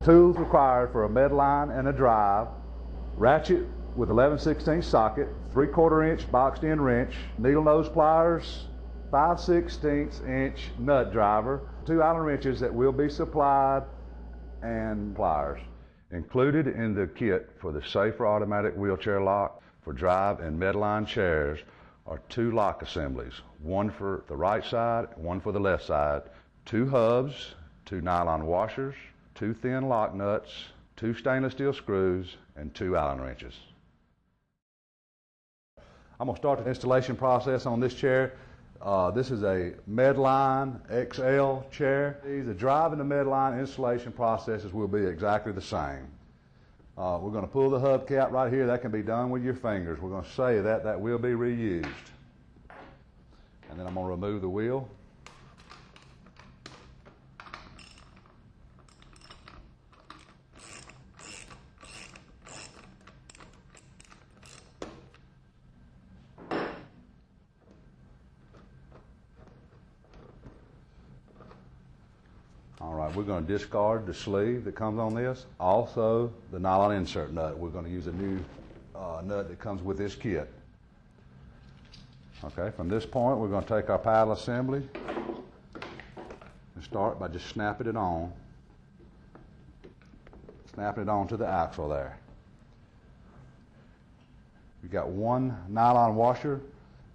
Tools required for a medline and a drive: ratchet with 11/16 socket, 3/4 inch boxed in wrench, needle nose pliers, 5/16 inch nut driver, 2 Allen wrenches that will be supplied, and pliers. Included in the kit for the safer automatic wheelchair lock for drive and medline chairs are 2 lock assemblies, one for the right side, one for the left side, 2 hubs, 2 nylon washers, 2 thin lock nuts, 2 stainless steel screws, and 2 Allen wrenches. I'm going to start the installation process on this chair. This is a Medline XL chair. The drive and the Medline installation processes will be exactly the same. We're going to pull the hubcap right here. That can be done with your fingers. We're going to say that will be reused. And then I'm going to remove the wheel. All right, we're going to discard the sleeve that comes on this. Also, the nylon insert nut. We're going to use a new nut that comes with this kit. Okay, from this point, we're going to take our paddle assembly and start by just snapping it on. Snapping it onto the axle there. You've got one nylon washer.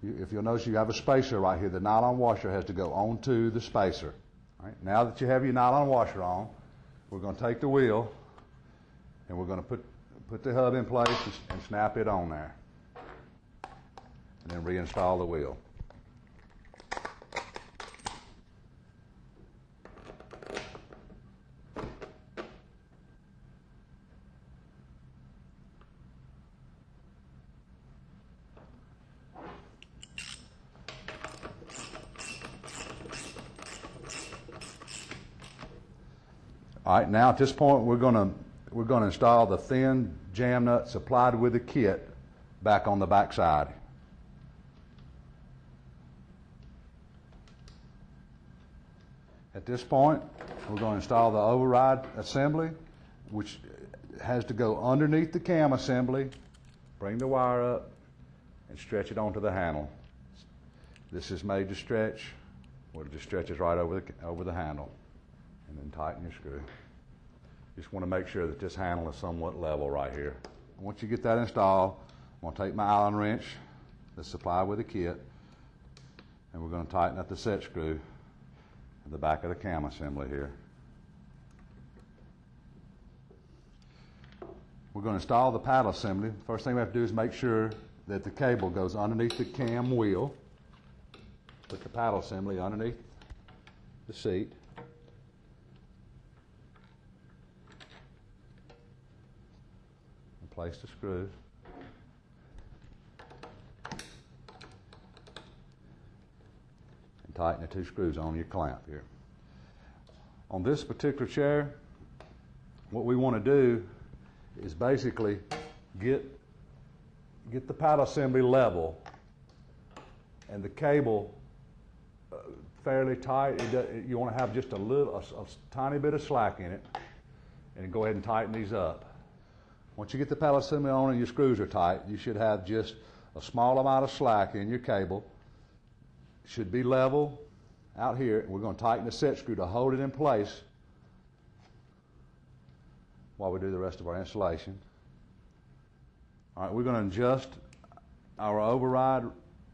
If you'll notice, you have a spacer right here. The nylon washer has to go onto the spacer. All right, now that you have your nylon washer on, we're going to take the wheel and we're going to put the hub in place and snap it on there. And then reinstall the wheel. All right, now at this point we're going to install the thin jam nut supplied with the kit back on the back side. At this point, we're going to install the override assembly, which has to go underneath the cam assembly, bring the wire up, and stretch it onto the handle. This is made to stretch, well, it just stretches right over the handle. And then tighten your screw. Just want to make sure that this handle is somewhat level right here. Once you get that installed, I'm going to take my Allen wrench that's supplied with the kit, and we're going to tighten up the set screw in the back of the cam assembly here. We're going to install the paddle assembly. First thing we have to do is make sure that the cable goes underneath the cam wheel. Put the paddle assembly underneath the seat. Place the screws. And tighten the 2 screws on your clamp here. On this particular chair, what we want to do is basically get the paddle assembly level and the cable fairly tight. You want to have just a tiny bit of slack in it, and go ahead and tighten these up. Once you get the paddle assembly on and your screws are tight, you should have just a small amount of slack in your cable. It should be level out here. We're going to tighten the set screw to hold it in place while we do the rest of our installation. All right, we're going to adjust our override.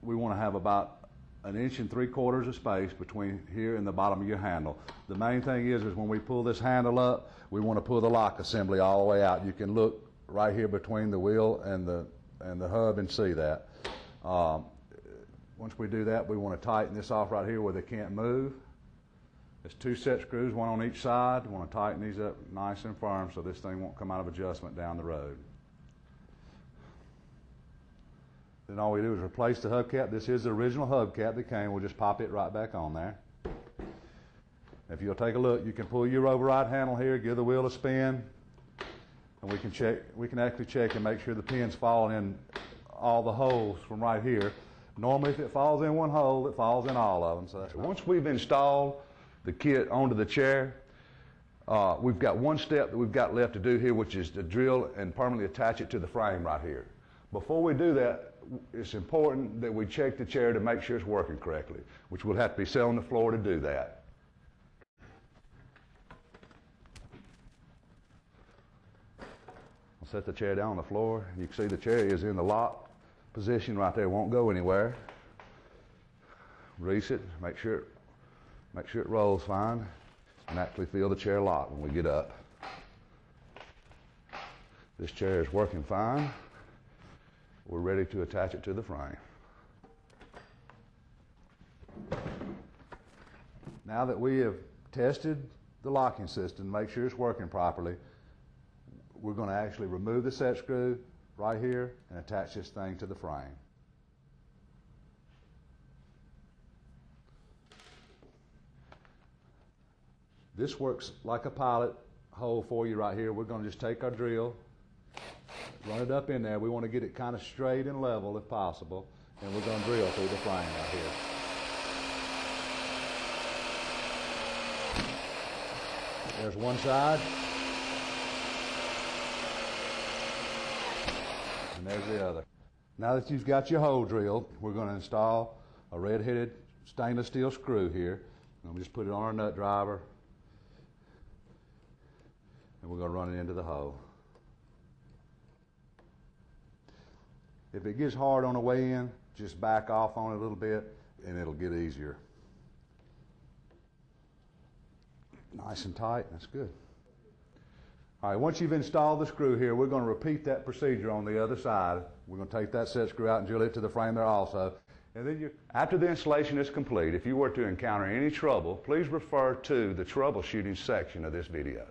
We want to have about 1 3/4 inches of space between here and the bottom of your handle. The main thing is when we pull this handle up, we want to pull the lock assembly all the way out. You can look right here between the wheel and the hub and see that. Once we do that, we want to tighten this off right here where they can't move. There's 2 set screws, one on each side. We want to tighten these up nice and firm so this thing won't come out of adjustment down the road. Then all we do is replace the hubcap. This is the original hubcap that came. We'll just pop it right back on there. If you'll take a look, you can pull your override handle here, give the wheel a spin, and we can actually check and make sure the pin's falling in all the holes from right here. Normally if it falls in one hole, it falls in all of them. So once we've installed the kit onto the chair, we've got one step that we've got left to do here, which is to drill and permanently attach it to the frame right here. Before we do that, it's important that we check the chair to make sure it's working correctly, which we'll have to be set on the floor to do that. I'll set the chair down on the floor. You can see the chair is in the lock position right there. Won't go anywhere. Release it. Make sure it rolls fine, and actually feel the chair lock when we get up. This chair is working fine. We're ready to attach it to the frame. Now that we have tested the locking system, make sure it's working properly, we're going to actually remove the set screw right here and attach this thing to the frame. This works like a pilot hole for you right here. We're going to just take our drill, run it up in there. We want to get it kind of straight and level if possible, and we're going to drill through the frame right here. There's one side, and there's the other. Now that you've got your hole drilled, we're going to install a red-headed stainless steel screw here. I'm going to just put it on our nut driver, and we're going to run it into the hole. If it gets hard on the way in, just back off on it a little bit and it'll get easier. Nice and tight, that's good. All right, once you've installed the screw here, we're going to repeat that procedure on the other side. We're going to take that set screw out and drill it to the frame there also. And then after the installation is complete, if you were to encounter any trouble, please refer to the troubleshooting section of this video.